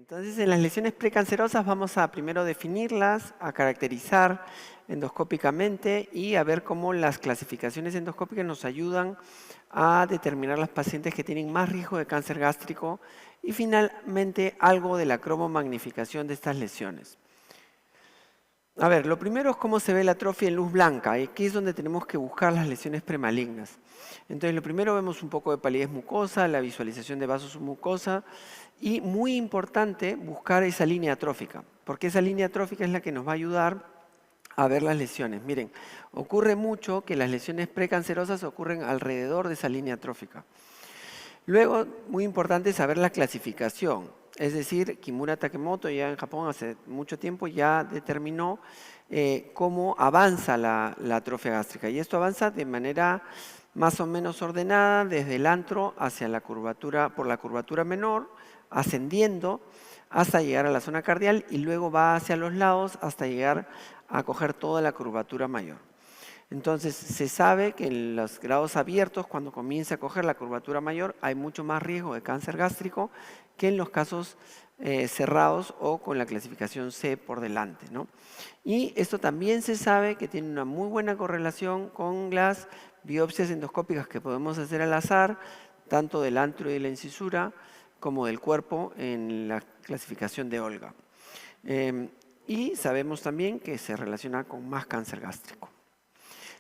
Entonces, en las lesiones precancerosas vamos a primero definirlas, a caracterizar endoscópicamente y a ver cómo las clasificaciones endoscópicas nos ayudan a determinar las pacientes que tienen más riesgo de cáncer gástrico y finalmente algo de la cromomagnificación de estas lesiones. A ver, lo primero es cómo se ve la atrofia en luz blanca, y aquí es donde tenemos que buscar las lesiones premalignas. Entonces, lo primero vemos un poco de palidez mucosa, la visualización de vasos submucosa, y muy importante buscar esa línea atrófica, porque esa línea atrófica es la que nos va a ayudar a ver las lesiones. Miren, ocurre mucho que las lesiones precancerosas ocurren alrededor de esa línea atrófica. Luego, muy importante saber la clasificación. Es decir, Kimura Takemoto ya en Japón hace mucho tiempo ya determinó cómo avanza la atrofia gástrica. Y esto avanza de manera más o menos ordenada desde el antro hacia la curvatura, por la curvatura menor, ascendiendo hasta llegar a la zona cardial y luego va hacia los lados hasta llegar a coger toda la curvatura mayor. Entonces, se sabe que en los grados abiertos, cuando comienza a coger la curvatura mayor, hay mucho más riesgo de cáncer gástrico que en los casos cerrados o con la clasificación C por delante, ¿no? Y esto también se sabe que tiene una muy buena correlación con las biopsias endoscópicas que podemos hacer al azar, tanto del antro y de la incisura, como del cuerpo en la clasificación de Olga. Y sabemos también que se relaciona con más cáncer gástrico.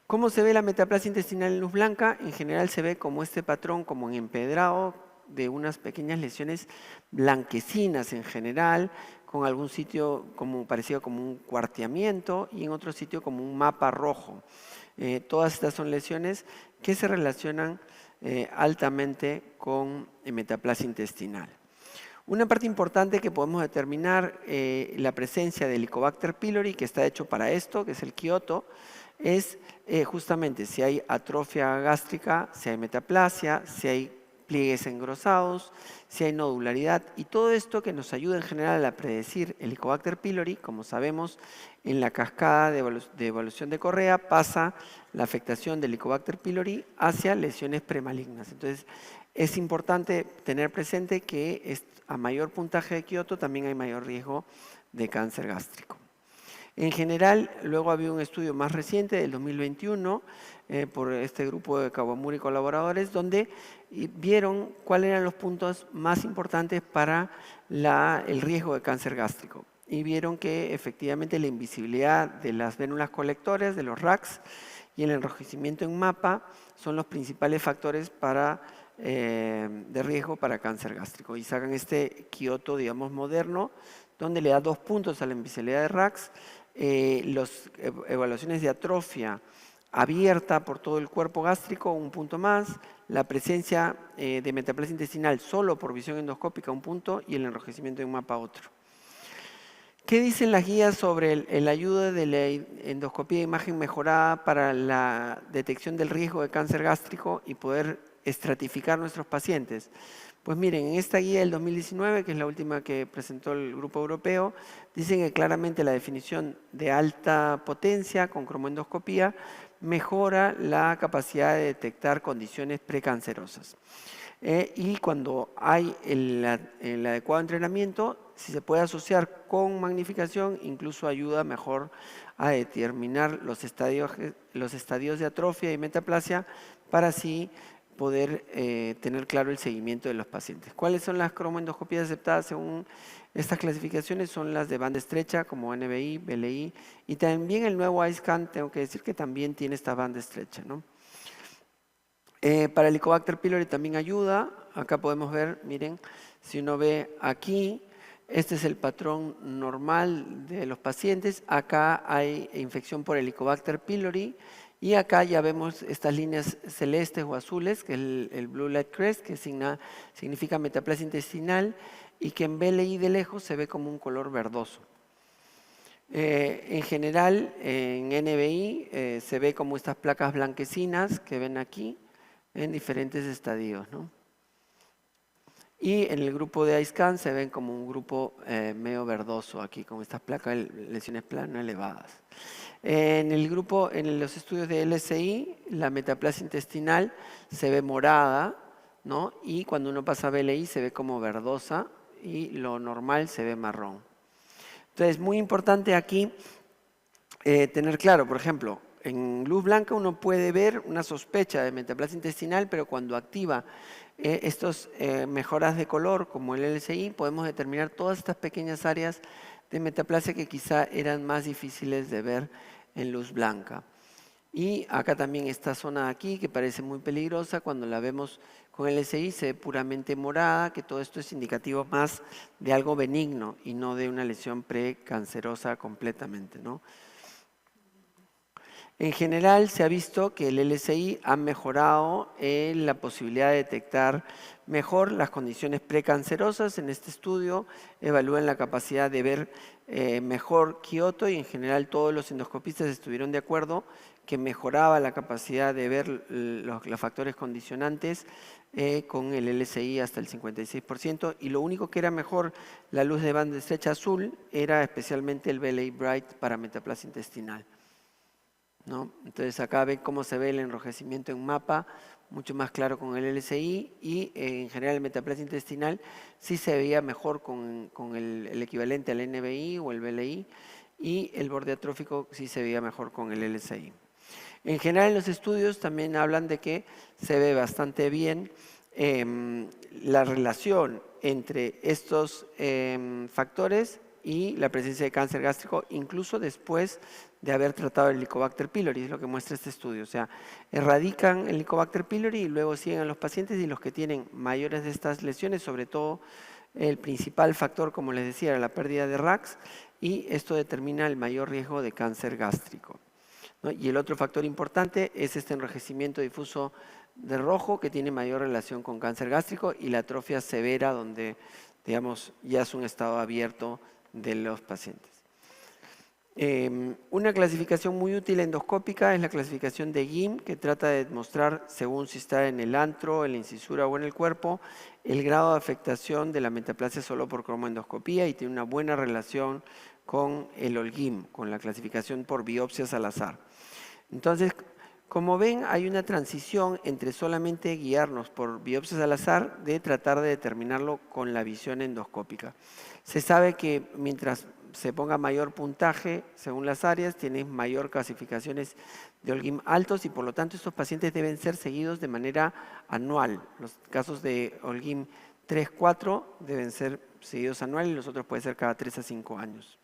¿Cómo se ve la metaplasia intestinal en luz blanca? En general se ve como este patrón, como en empedrado, de unas pequeñas lesiones blanquecinas en general, con algún sitio como parecido como un cuarteamiento y en otro sitio como un mapa rojo. Todas estas son lesiones que se relacionan altamente con metaplasia intestinal. Una parte importante que podemos determinar la presencia del Helicobacter pylori, que está hecho para esto, que es el Kioto, es justamente si hay atrofia gástrica, si hay metaplasia, si hay pliegues engrosados, si hay nodularidad y todo esto que nos ayuda en general a predecir el Helicobacter pylori. Como sabemos, en la cascada de evolución de Correa pasa la afectación del Helicobacter pylori hacia lesiones premalignas. Entonces, es importante tener presente que a mayor puntaje de Kioto también hay mayor riesgo de cáncer gástrico. En general, luego había un estudio más reciente del 2021 por este grupo de Kawamura y colaboradores, donde vieron cuáles eran los puntos más importantes para el riesgo de cáncer gástrico. Y vieron que efectivamente la invisibilidad de las vénulas colectoras, de los RACs, y el enrojecimiento en mapa son los principales factores de riesgo para cáncer gástrico. Y sacan este Kioto, digamos, moderno, donde le da 2 puntos a la invisibilidad de RACs, las evaluaciones de atrofia abierta por todo el cuerpo gástrico, 1 punto más, la presencia de metaplasia intestinal solo por visión endoscópica, 1 punto, y el enrojecimiento en mapa, otro. ¿Qué dicen las guías sobre la ayuda de la endoscopía de imagen mejorada para la detección del riesgo de cáncer gástrico y poder estratificar nuestros pacientes? Pues miren, en esta guía del 2019, que es la última que presentó el grupo europeo, dicen que claramente la definición de alta potencia con cromoendoscopía mejora la capacidad de detectar condiciones precancerosas. Y cuando hay el adecuado entrenamiento, si se puede asociar con magnificación, incluso ayuda mejor a determinar los estadios de atrofia y metaplasia para así poder tener claro el seguimiento de los pacientes. ¿Cuáles son las cromoendoscopías aceptadas según estas clasificaciones? Son las de banda estrecha como NBI, BLI y también el nuevo iScan, tengo que decir que también tiene esta banda estrecha, ¿no? Para el Helicobacter pylori también ayuda. Acá podemos ver, miren, si uno ve aquí, este es el patrón normal de los pacientes. Acá hay infección por Helicobacter pylori y acá ya vemos estas líneas celestes o azules, que es el Blue Light Crest, que significa metaplasia intestinal y que en BLI de lejos se ve como un color verdoso. En general, en NBI se ve como estas placas blanquecinas que ven aquí, en diferentes estadios, ¿no? Y en el grupo de iScan se ven como un grupo medio verdoso aquí, con estas placas de lesiones plano elevadas. En los estudios de LSI, la metaplasia intestinal se ve morada, ¿no? Y cuando uno pasa a BLI se ve como verdosa, y lo normal se ve marrón. Entonces, muy importante aquí tener claro, por ejemplo, en luz blanca uno puede ver una sospecha de metaplasia intestinal, pero cuando activa estas mejoras de color, como el LSI, podemos determinar todas estas pequeñas áreas de metaplasia que quizá eran más difíciles de ver en luz blanca. Y acá también esta zona de aquí, que parece muy peligrosa, cuando la vemos con el LSI se ve puramente morada, que todo esto es indicativo más de algo benigno y no de una lesión precancerosa completamente, ¿no? En general se ha visto que el LSI ha mejorado la posibilidad de detectar mejor las condiciones precancerosas. En este estudio evalúan la capacidad de ver mejor Kioto y en general todos los endoscopistas estuvieron de acuerdo que mejoraba la capacidad de ver los factores condicionantes con el LSI hasta el 56%, y lo único que era mejor la luz de banda estrecha azul era especialmente el VLA Bright para metaplasia intestinal, ¿no? Entonces acá ven cómo se ve el enrojecimiento en mapa, mucho más claro con el LSI, y en general el metaplasia intestinal sí se veía mejor con el equivalente al NBI o el VLI, y el borde atrófico sí se veía mejor con el LSI. En general en los estudios también hablan de que se ve bastante bien la relación entre estos factores y la presencia de cáncer gástrico, incluso después de haber tratado el Helicobacter pylori, es lo que muestra este estudio. O sea, erradican el Helicobacter pylori y luego siguen a los pacientes, y los que tienen mayores de estas lesiones, sobre todo el principal factor, como les decía, era la pérdida de RAX, y esto determina el mayor riesgo de cáncer gástrico, ¿no? Y el otro factor importante es este enrojecimiento difuso de rojo, que tiene mayor relación con cáncer gástrico, y la atrofia severa, donde digamos ya es un estado abierto de los pacientes. Una clasificación muy útil endoscópica es la clasificación de GIM, que trata de mostrar, según si está en el antro, en la incisura o en el cuerpo, el grado de afectación de la metaplasia solo por cromoendoscopía, y tiene una buena relación con el OLGIM, con la clasificación por biopsias al azar. Entonces, como ven, hay una transición entre solamente guiarnos por biopsias al azar de tratar de determinarlo con la visión endoscópica. Se sabe que mientras se ponga mayor puntaje según las áreas, tienes mayor clasificaciones de OLGIM altos, y por lo tanto estos pacientes deben ser seguidos de manera anual. Los casos de OLGIM 3, 4 deben ser seguidos anual, y los otros pueden ser cada 3 a 5 años.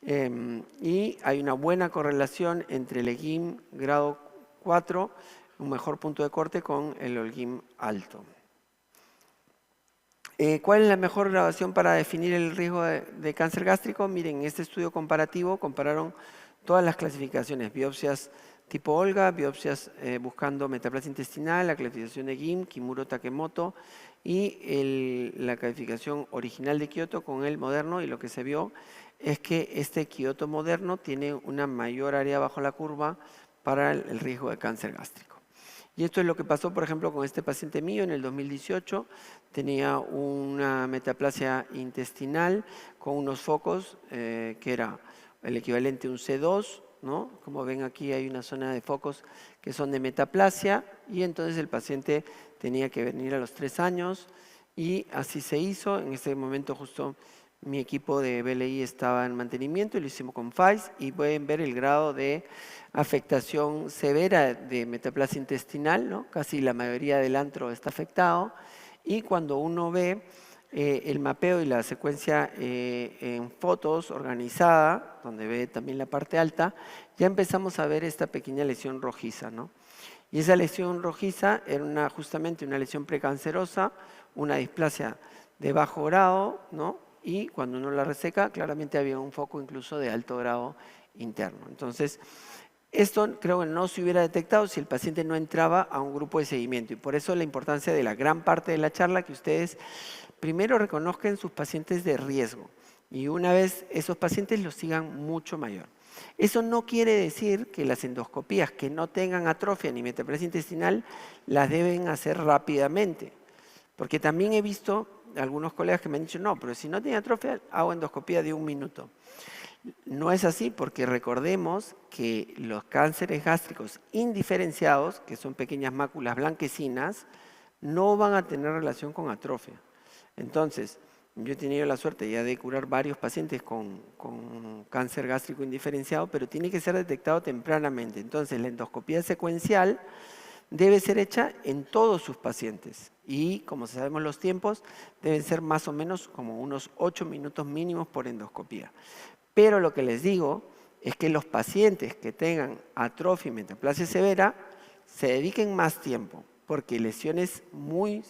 Y hay una buena correlación entre el OLGIM grado 4, un mejor punto de corte, con el OLGIM alto. ¿Cuál es la mejor graduación para definir el riesgo de cáncer gástrico? Miren, en este estudio comparativo compararon todas las clasificaciones: biopsias tipo Olga, biopsias buscando metaplasia intestinal, la clasificación de GIM, Kimuro Takemoto, y la calificación original de Kioto con el moderno, y lo que se vio es que este Kioto moderno tiene una mayor área bajo la curva para el riesgo de cáncer gástrico. Y esto es lo que pasó, por ejemplo, con este paciente mío en el 2018. Tenía una metaplasia intestinal con unos focos que era el equivalente a un C2, ¿no? Como ven aquí hay una zona de focos que son de metaplasia, y entonces el paciente tenía que venir a los 3 años, y así se hizo. En ese momento justo mi equipo de BLI estaba en mantenimiento y lo hicimos con FAIS, y pueden ver el grado de afectación severa de metaplasia intestinal, ¿no? Casi la mayoría del antro está afectado, y cuando uno ve el mapeo y la secuencia en fotos organizada, donde ve también la parte alta, ya empezamos a ver esta pequeña lesión rojiza, ¿no? Y esa lesión rojiza era justamente una lesión precancerosa, una displasia de bajo grado, ¿no? Y cuando uno la reseca, claramente había un foco incluso de alto grado interno. Entonces, esto creo que no se hubiera detectado si el paciente no entraba a un grupo de seguimiento, y por eso la importancia de la gran parte de la charla, que ustedes primero reconozcan sus pacientes de riesgo, y una vez esos pacientes los sigan mucho mayor. Eso no quiere decir que las endoscopías que no tengan atrofia ni metaplasia intestinal las deben hacer rápidamente, porque también he visto algunos colegas que me han dicho, no, pero si no tiene atrofia, hago endoscopía de 1 minuto. No es así, porque recordemos que los cánceres gástricos indiferenciados, que son pequeñas máculas blanquecinas, no van a tener relación con atrofia. Entonces, Yo he tenido la suerte ya de curar varios pacientes con cáncer gástrico indiferenciado, pero tiene que ser detectado tempranamente. Entonces, la endoscopía secuencial debe ser hecha en todos sus pacientes. Y, como sabemos los tiempos, deben ser más o menos como unos 8 minutos mínimos por endoscopía. Pero lo que les digo es que los pacientes que tengan atrofia y metaplasia severa se dediquen más tiempo, porque lesiones muy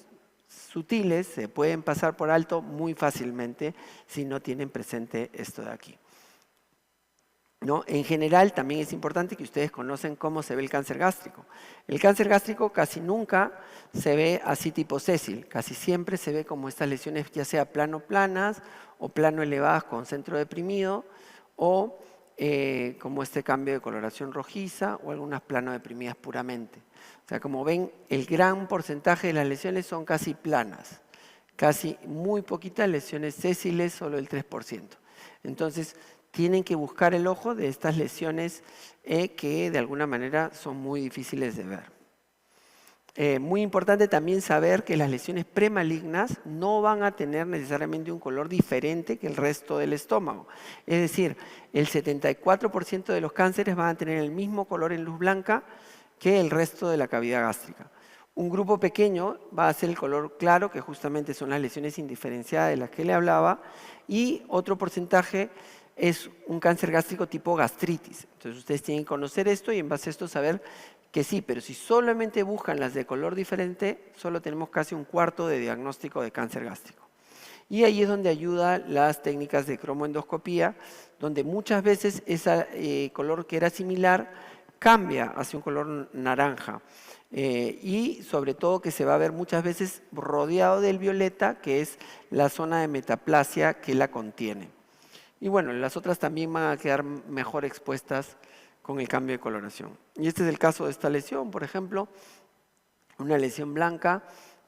sutiles se pueden pasar por alto muy fácilmente si no tienen presente esto de aquí. ¿No? En general, también es importante que ustedes conocen cómo se ve el cáncer gástrico. El cáncer gástrico casi nunca se ve así tipo sésil, casi siempre se ve como estas lesiones ya sea plano-planas o plano elevadas con centro deprimido o como este cambio de coloración rojiza o algunas plano deprimidas puramente. O sea, como ven, el gran porcentaje de las lesiones son casi planas, casi muy poquitas lesiones sésiles, solo el 3%. Entonces, tienen que buscar el ojo de estas lesiones que de alguna manera son muy difíciles de ver. Muy importante también saber que las lesiones premalignas no van a tener necesariamente un color diferente que el resto del estómago. Es decir, el 74% de los cánceres van a tener el mismo color en luz blanca que el resto de la cavidad gástrica. Un grupo pequeño va a ser el color claro, que justamente son las lesiones indiferenciadas de las que le hablaba, y otro porcentaje es un cáncer gástrico tipo gastritis. Entonces ustedes tienen que conocer esto y en base a esto saber que sí, pero si solamente buscan las de color diferente, solo tenemos casi un cuarto de diagnóstico de cáncer gástrico. Y ahí es donde ayudan las técnicas de cromoendoscopía, donde muchas veces ese color que era similar cambia hacia un color naranja. Y sobre todo que se va a ver muchas veces rodeado del violeta, que es la zona de metaplasia que la contiene. Y bueno, las otras también van a quedar mejor expuestas con el cambio de coloración. Y este es el caso de esta lesión, por ejemplo, una lesión blanca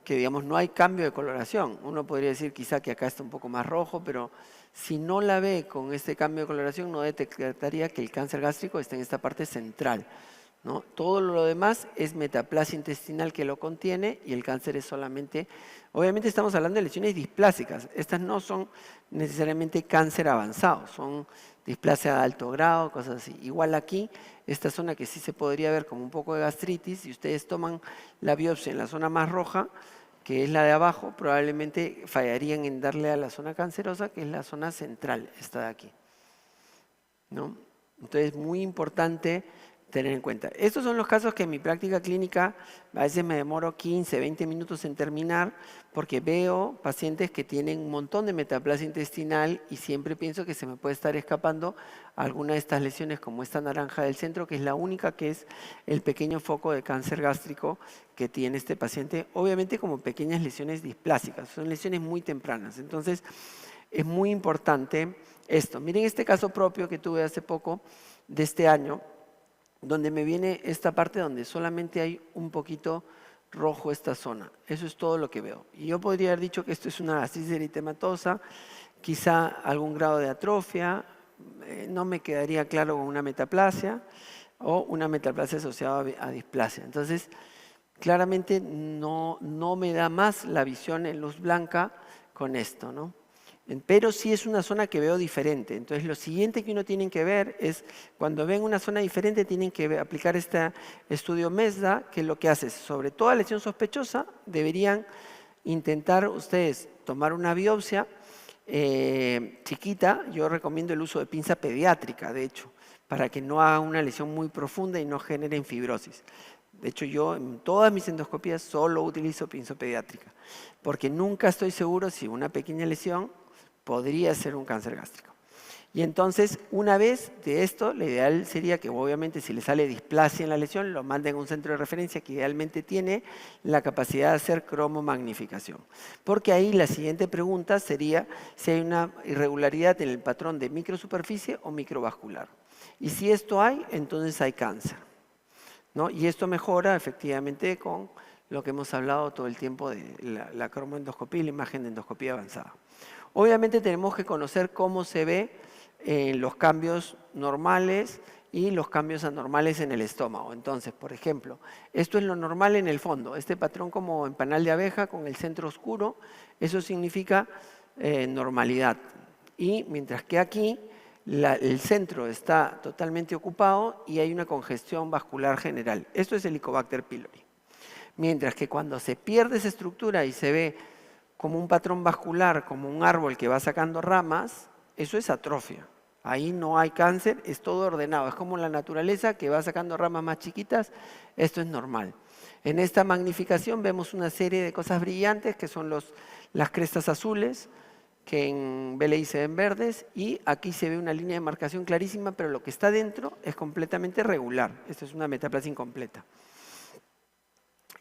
que digamos no hay cambio de coloración. Uno podría decir quizá que acá está un poco más rojo, pero si no la ve con este cambio de coloración no detectaría que el cáncer gástrico está en esta parte central, ¿no? Todo lo demás es metaplasia intestinal que lo contiene y el cáncer es solamente, obviamente estamos hablando de lesiones displásicas, estas no son necesariamente cáncer avanzado, son displasia de alto grado, cosas así. Igual aquí, esta zona que sí se podría ver como un poco de gastritis, si ustedes toman la biopsia en la zona más roja, que es la de abajo, probablemente fallarían en darle a la zona cancerosa, que es la zona central, esta de aquí, ¿no? Entonces, muy importante tener en cuenta. Estos son los casos que en mi práctica clínica a veces me demoro 15, 20 minutos en terminar porque veo pacientes que tienen un montón de metaplasia intestinal y siempre pienso que se me puede estar escapando alguna de estas lesiones como esta naranja del centro, que es la única que es el pequeño foco de cáncer gástrico que tiene este paciente, obviamente como pequeñas lesiones displásicas, son lesiones muy tempranas. Entonces, es muy importante esto. Miren este caso propio que tuve hace poco de este año, donde me viene esta parte donde solamente hay un poquito rojo esta zona. Eso es todo lo que veo. Y yo podría haber dicho que esto es una gastritis eritematosa, quizá algún grado de atrofia, no me quedaría claro con una metaplasia o una metaplasia asociada a displasia. Entonces, claramente no me da más la visión en luz blanca con esto, ¿no? Pero sí es una zona que veo diferente. Entonces, lo siguiente que uno tiene que ver es, cuando ven una zona diferente, tienen que aplicar este estudio MESDA, que lo que hace es, sobre toda lesión sospechosa, deberían intentar ustedes tomar una biopsia chiquita. Yo recomiendo el uso de pinza pediátrica, de hecho, para que no haga una lesión muy profunda y no generen fibrosis. De hecho, yo en todas mis endoscopías solo utilizo pinza pediátrica, porque nunca estoy seguro si una pequeña lesión podría ser un cáncer gástrico. Y entonces, una vez de esto, lo ideal sería que obviamente si le sale displasia en la lesión, lo manden a un centro de referencia que idealmente tiene la capacidad de hacer cromomagnificación. Porque ahí la siguiente pregunta sería si hay una irregularidad en el patrón de microsuperficie o microvascular. Y si esto hay, entonces hay cáncer, ¿no? Y esto mejora efectivamente con lo que hemos hablado todo el tiempo de la cromoendoscopía y la imagen de endoscopía avanzada. Obviamente tenemos que conocer cómo se ve los cambios normales y los cambios anormales en el estómago. Entonces, por ejemplo, esto es lo normal en el fondo. Este patrón como en panal de abeja con el centro oscuro, eso significa normalidad. Y mientras que aquí el centro está totalmente ocupado y hay una congestión vascular general. Esto es Helicobacter pylori. Mientras que cuando se pierde esa estructura y se ve como un patrón vascular, como un árbol que va sacando ramas, eso es atrofia. Ahí no hay cáncer, es todo ordenado. Es como la naturaleza que va sacando ramas más chiquitas, esto es normal. En esta magnificación vemos una serie de cosas brillantes que son las crestas azules, que en BLI se ven verdes, y aquí se ve una línea de marcación clarísima, pero lo que está dentro es completamente regular. Esto es una metaplasia incompleta.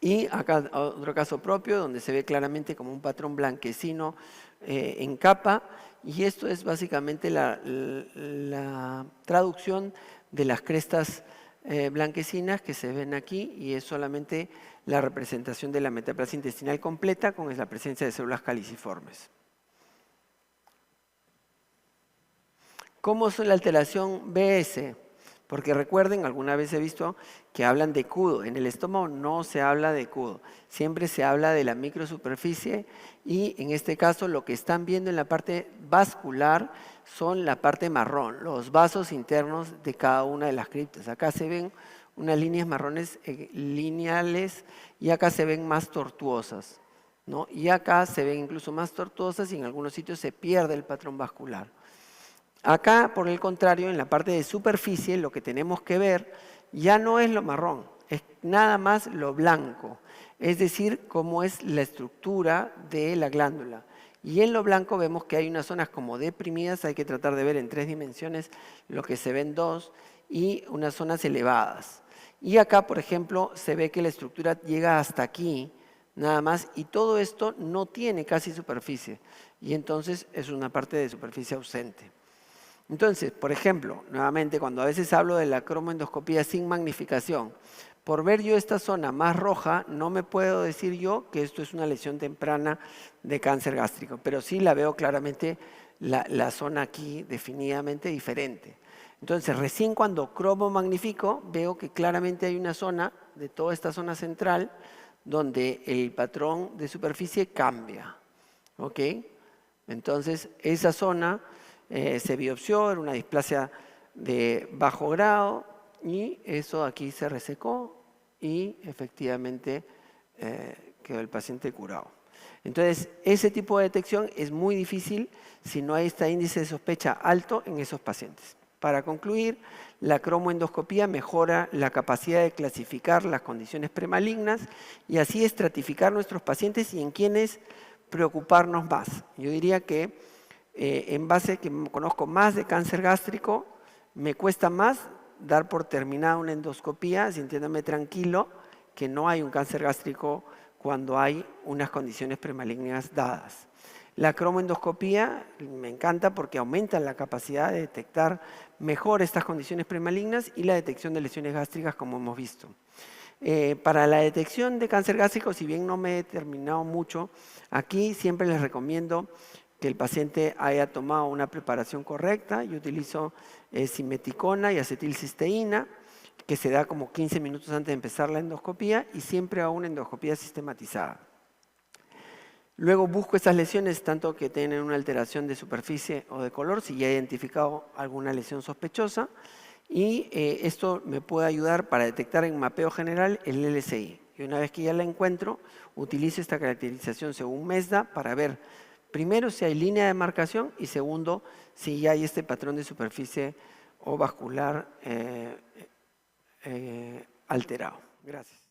Y acá otro caso propio, donde se ve claramente como un patrón blanquecino en capa, y esto es básicamente la traducción de las crestas blanquecinas que se ven aquí, y es solamente la representación de la metaplasia intestinal completa con la presencia de células caliciformes. ¿Cómo es la alteración BS? Porque recuerden, alguna vez he visto que hablan de cudo. En el estómago no se habla de cudo. Siempre se habla de la microsuperficie y en este caso lo que están viendo en la parte vascular son la parte marrón, los vasos internos de cada una de las criptas. Acá se ven unas líneas marrones lineales y acá se ven más tortuosas, ¿no? Y acá se ven incluso más tortuosas y en algunos sitios se pierde el patrón vascular. Acá, por el contrario, en la parte de superficie, lo que tenemos que ver ya no es lo marrón, es nada más lo blanco, es decir, cómo es la estructura de la glándula. Y en lo blanco vemos que hay unas zonas como deprimidas, hay que tratar de ver en 3 dimensiones lo que se ve en 2, y unas zonas elevadas. Y acá, por ejemplo, se ve que la estructura llega hasta aquí, nada más, y todo esto no tiene casi superficie, y entonces es una parte de superficie ausente. Entonces, por ejemplo, nuevamente, cuando a veces hablo de la cromoendoscopía sin magnificación, por ver yo esta zona más roja, no me puedo decir yo que esto es una lesión temprana de cáncer gástrico, pero sí la veo claramente la zona aquí definidamente diferente. Entonces, recién cuando cromomagnifico, veo que claramente hay una zona, de toda esta zona central, donde el patrón de superficie cambia. ¿Ok? Entonces, esa zona se biopsió, era una displasia de bajo grado y eso aquí se resecó y efectivamente quedó el paciente curado. Entonces, ese tipo de detección es muy difícil si no hay este índice de sospecha alto en esos pacientes. Para concluir, la cromoendoscopía mejora la capacidad de clasificar las condiciones premalignas y así estratificar nuestros pacientes y en quienes preocuparnos más. Yo diría que en base a que conozco más de cáncer gástrico, me cuesta más dar por terminada una endoscopía sintiéndome tranquilo que no hay un cáncer gástrico cuando hay unas condiciones premalignas dadas. La cromoendoscopía me encanta porque aumenta la capacidad de detectar mejor estas condiciones premalignas y la detección de lesiones gástricas como hemos visto. Para la detección de cáncer gástrico, si bien no me he determinado mucho, aquí siempre les recomiendo que el paciente haya tomado una preparación correcta. Yo utilizo simeticona y acetilcisteína, que se da como 15 minutos antes de empezar la endoscopía y siempre hago una endoscopía sistematizada. Luego busco esas lesiones, tanto que tienen una alteración de superficie o de color, si ya he identificado alguna lesión sospechosa, y esto me puede ayudar para detectar en mapeo general el LSI. Y una vez que ya la encuentro, utilizo esta caracterización según MESDA para ver primero si hay línea de marcación y segundo si ya hay este patrón de superficie o vascular alterado. Gracias.